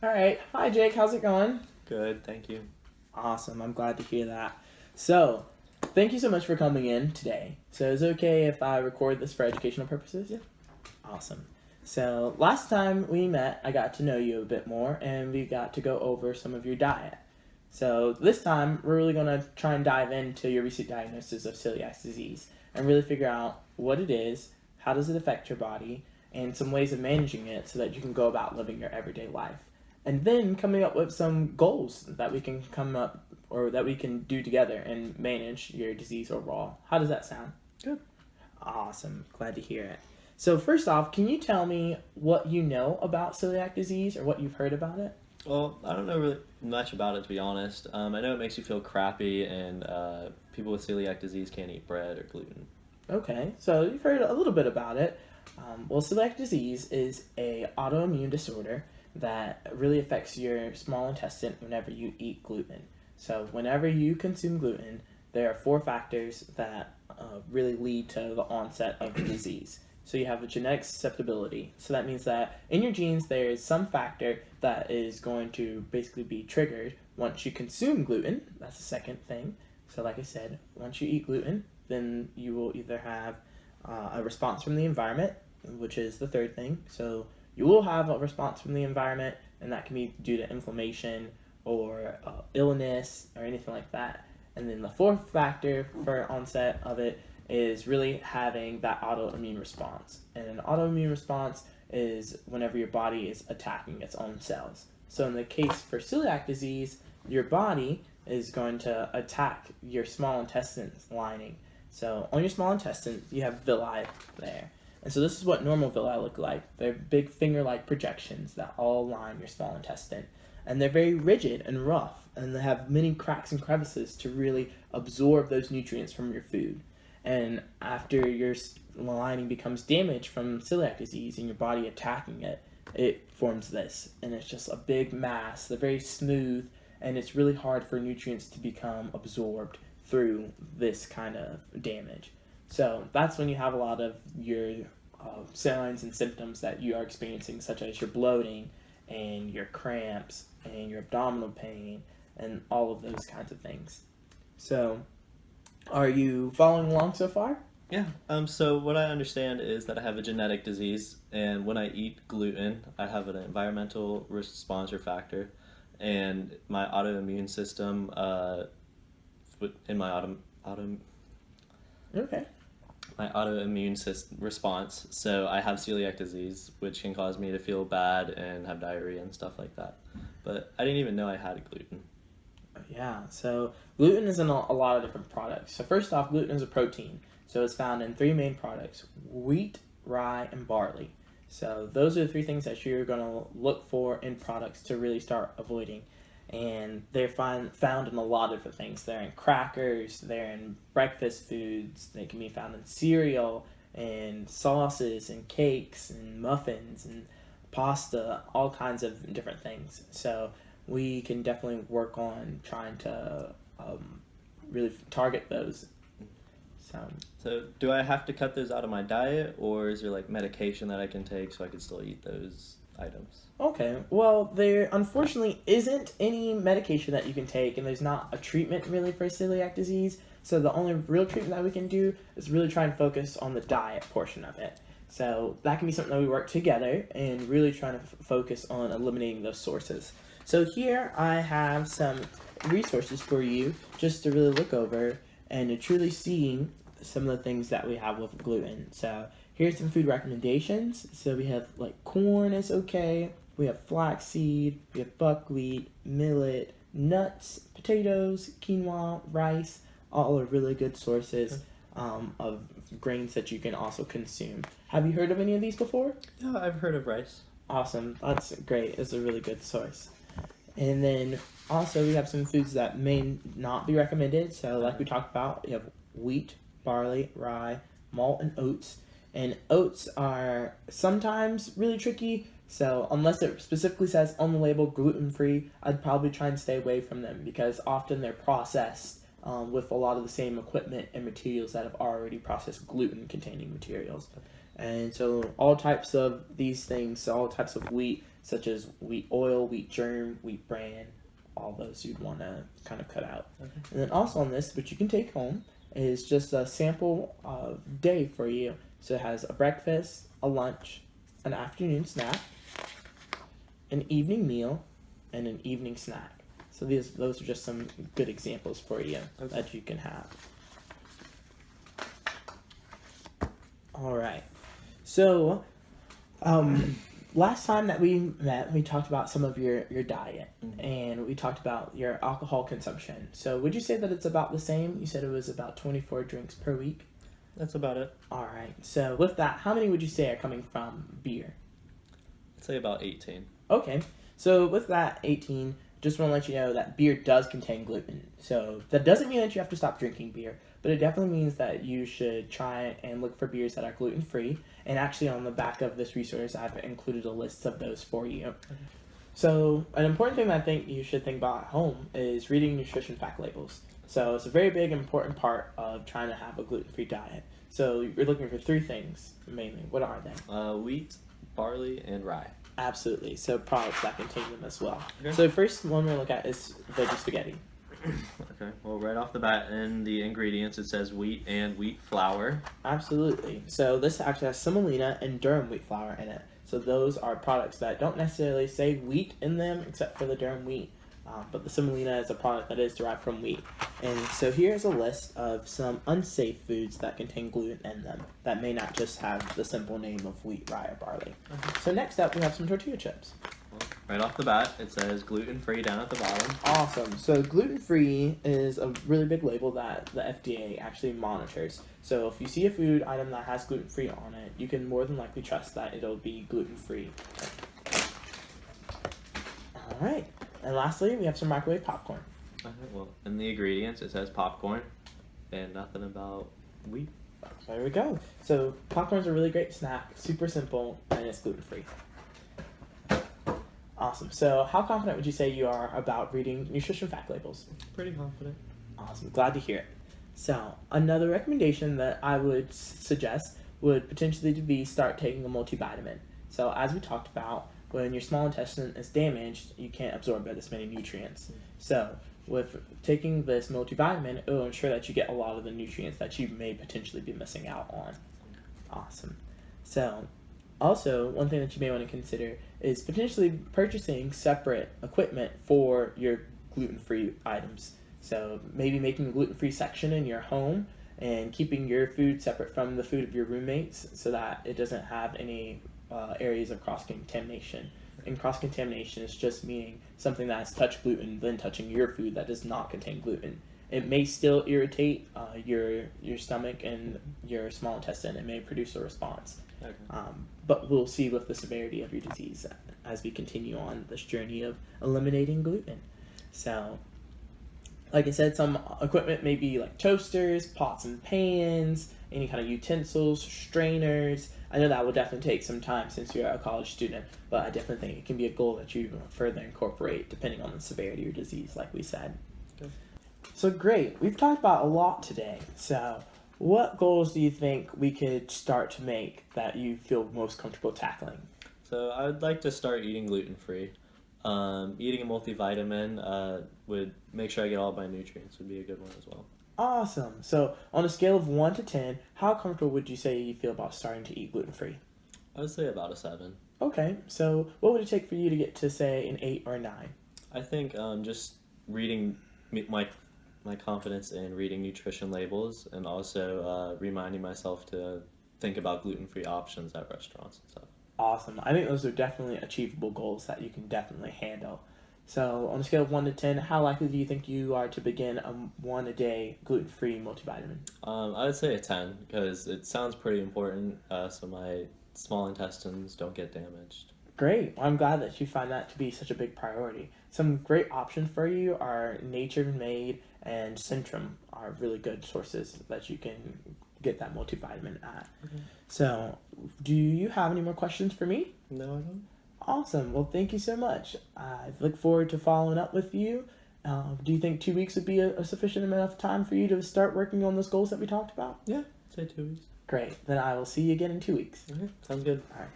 All right. Hi, Jake. How's it going? Good, thank you. Awesome. I'm glad to hear that. So, thank you so much for coming in today. So, is it okay if I record this for educational purposes? Yeah. Awesome. So, last time we met, I got to know you a bit more and we got to go over some of your diet. So, this time, we're really going to try and dive into your recent diagnosis of celiac disease and really figure out what it is, how does it affect your body, and some ways of managing it so that you can go about living your everyday life. And then coming up with some goals that we can come up or that we can do together and manage your disease overall. How does that sound? Good. Awesome. Glad to hear it. So, first off, can you tell me what you know about celiac disease or what you've heard about it? Well, I don't know really much about it, to be honest. I know it makes you feel crappy, and people with celiac disease can't eat bread or gluten. Okay, so you've heard a little bit about it. Well, celiac disease is a autoimmune disorder that really affects your small intestine whenever you eat gluten. So, whenever you consume gluten, there are four factors that really lead to the onset of the disease. So, you have a genetic susceptibility. So, that means that in your genes, there is some factor that is going to basically be triggered once you consume gluten. That's the second thing. So, like I said, once you eat gluten, then you will either have a response from the environment, which is the third thing. So you will have a response from the environment, and that can be due to inflammation or illness or anything like that. And then the fourth factor for onset of it is really having that autoimmune response. And an autoimmune response is whenever your body is attacking its own cells. So in the case for celiac disease, your body is going to attack your small intestine lining. So on your small intestine, you have villi there. And so this is what normal villi look like. They're big finger-like projections that all line your small intestine. And they're very rigid and rough, and they have many cracks and crevices to really absorb those nutrients from your food. And after your lining becomes damaged from celiac disease and your body attacking it, it forms this. And it's just a big mass. They're very smooth, and it's really hard for nutrients to become absorbed through this kind of damage. So that's when you have a lot of your signs and symptoms that you are experiencing, such as your bloating and your cramps and your abdominal pain and all of those kinds of things. So, are you following along so far? Yeah. So what I understand is that I have a genetic disease, and when I eat gluten, I have an environmental response or factor, and my autoimmune system, in my Okay. my autoimmune system response. So I have celiac disease, which can cause me to feel bad and have diarrhea and stuff like that. But I didn't even know I had gluten. Yeah, so gluten is in a lot of different products. So first off, gluten is a protein. So it's found in three main products: wheat, rye, and barley. So those are the three things that you're going to look for in products to really start avoiding. And they're found in a lot of different things. They're in crackers, they're in breakfast foods, they can be found in cereal, and sauces, and cakes, and muffins, and pasta, all kinds of different things. So we can definitely work on trying to really target those. So, So do I have to cut those out of my diet, or is there like medication that I can take so I can still eat those items? okay, well, there unfortunately isn't any medication that you can take, and there's not a treatment really for celiac disease. So the only real treatment that we can do is really try and focus on the diet portion of it. So that can be something that we work together and really trying to focus on eliminating those sources. So here I have some resources for you just to really look over and to truly see some of the things that we have with gluten. So here's some food recommendations. So we have like corn is okay. We have flaxseed. We have buckwheat, millet, nuts, potatoes, quinoa, rice. All are really good sources of grains that you can also consume. Have you heard of any of these before? Yeah, I've heard of rice. Awesome. That's great. It's a really good source. And then also we have some foods that may not be recommended. So like we talked about, you have wheat, barley, rye, malt, and oats. And oats are sometimes really tricky. So unless it specifically says on the label gluten-free, I'd probably try and stay away from them because often they're processed with a lot of the same equipment and materials that have already processed gluten-containing materials. And so all types of these things, so all types of wheat, such as wheat oil, wheat germ, wheat bran, all those you'd want to kind of cut out. Okay. And then also on this, what you can take home is just a sample day for you. So it has a breakfast, a lunch, an afternoon snack, an evening meal, and an evening snack. So those are just some good examples for you that you can have. All right. So, last time that we met, we talked about some of your diet, and we talked about your alcohol consumption. So, would you say that it's about the same? You said it was about 24 drinks per week. That's about it. All right. So, with that, how many would you say are coming from beer? I'd say about 18. Okay. So, with that 18, just want to let you know that beer does contain gluten. So, that doesn't mean that you have to stop drinking beer, but it definitely means that you should try and look for beers that are gluten-free. And actually, on the back of this resource, I've included a list of those for you. Okay. So, an important thing that I think you should think about at home is reading nutrition fact labels. So, it's a very big, important part of trying to have a gluten-free diet. So, you're looking for 3 things, mainly. What are they? Wheat, barley, and rye. Absolutely. So, products that contain them as well. Okay. So, the first one we're going to look at is veggie spaghetti. Okay, well, right off the bat in the ingredients it says wheat and wheat flour. Absolutely. So this actually has semolina and durum wheat flour in it. So those are products that don't necessarily say wheat in them except for the durum wheat. But the semolina is a product that is derived from wheat. And so here's a list of some unsafe foods that contain gluten in them that may not just have the simple name of wheat, rye, or barley. So next up we have some tortilla chips. Right off the bat, it says gluten-free down at the bottom. Awesome. So gluten-free is a really big label that the FDA actually monitors. So if you see a food item that has gluten-free on it, you can more than likely trust that it'll be gluten-free. All right. And lastly, we have some microwave popcorn. Okay, well, in the ingredients, it says popcorn and nothing about wheat. There we go. So popcorn's a really great snack, super simple, and it's gluten-free. Awesome. So how confident would you say you are about reading nutrition fact labels? Pretty confident. Awesome. Glad to hear it. So another recommendation that I would suggest would potentially be start taking a multivitamin. So as we talked about, when your small intestine is damaged, you can't absorb as many nutrients. So with taking this multivitamin, it will ensure that you get a lot of the nutrients that you may potentially be missing out on. Awesome. So also, one thing that you may want to consider is potentially purchasing separate equipment for your gluten-free items. So maybe making a gluten-free section in your home and keeping your food separate from the food of your roommates so that it doesn't have any areas of cross-contamination. And cross-contamination is just meaning something that has touched gluten then touching your food that does not contain gluten. It may still irritate your stomach and your small intestine. It may produce a response. Okay. But we'll see with the severity of your disease as we continue on this journey of eliminating gluten. So, like I said, some equipment may be like toasters, pots and pans, any kind of utensils, strainers. I know that will definitely take some time since you're a college student, but I definitely think it can be a goal that you further incorporate depending on the severity of your disease, like we said. Okay. So great. We've talked about a lot today. So what goals do you think we could start to make that you feel most comfortable tackling? So I would like to start eating gluten-free. Eating a multivitamin would make sure I get all my nutrients would be a good one as well. Awesome. So on a scale of 1 to 10, how comfortable would you say you feel about starting to eat gluten-free? I would say about a 7. Okay. So what would it take for you to get to, say, an 8 or 9? I think just reading my confidence in reading nutrition labels and also reminding myself to think about gluten-free options at restaurants and stuff. Awesome. I think those are definitely achievable goals that you can definitely handle. So on a scale of 1 to 10, how likely do you think you are to begin a 1-a-day gluten-free multivitamin? I would say a 10 because it sounds pretty important so my small intestines don't get damaged. Great. Well, I'm glad that you find that to be such a big priority. Some great options for you are Nature Made and Centrum are really good sources that you can get that multivitamin at. Okay. So, do you have any more questions for me? No, I don't. Awesome. Well, thank you so much. I look forward to following up with you. Do you think 2 weeks would be a sufficient amount of time for you to start working on those goals that we talked about? Yeah, say 2 weeks. Great. Then I will see you again in 2 weeks. Okay, sounds good. All right.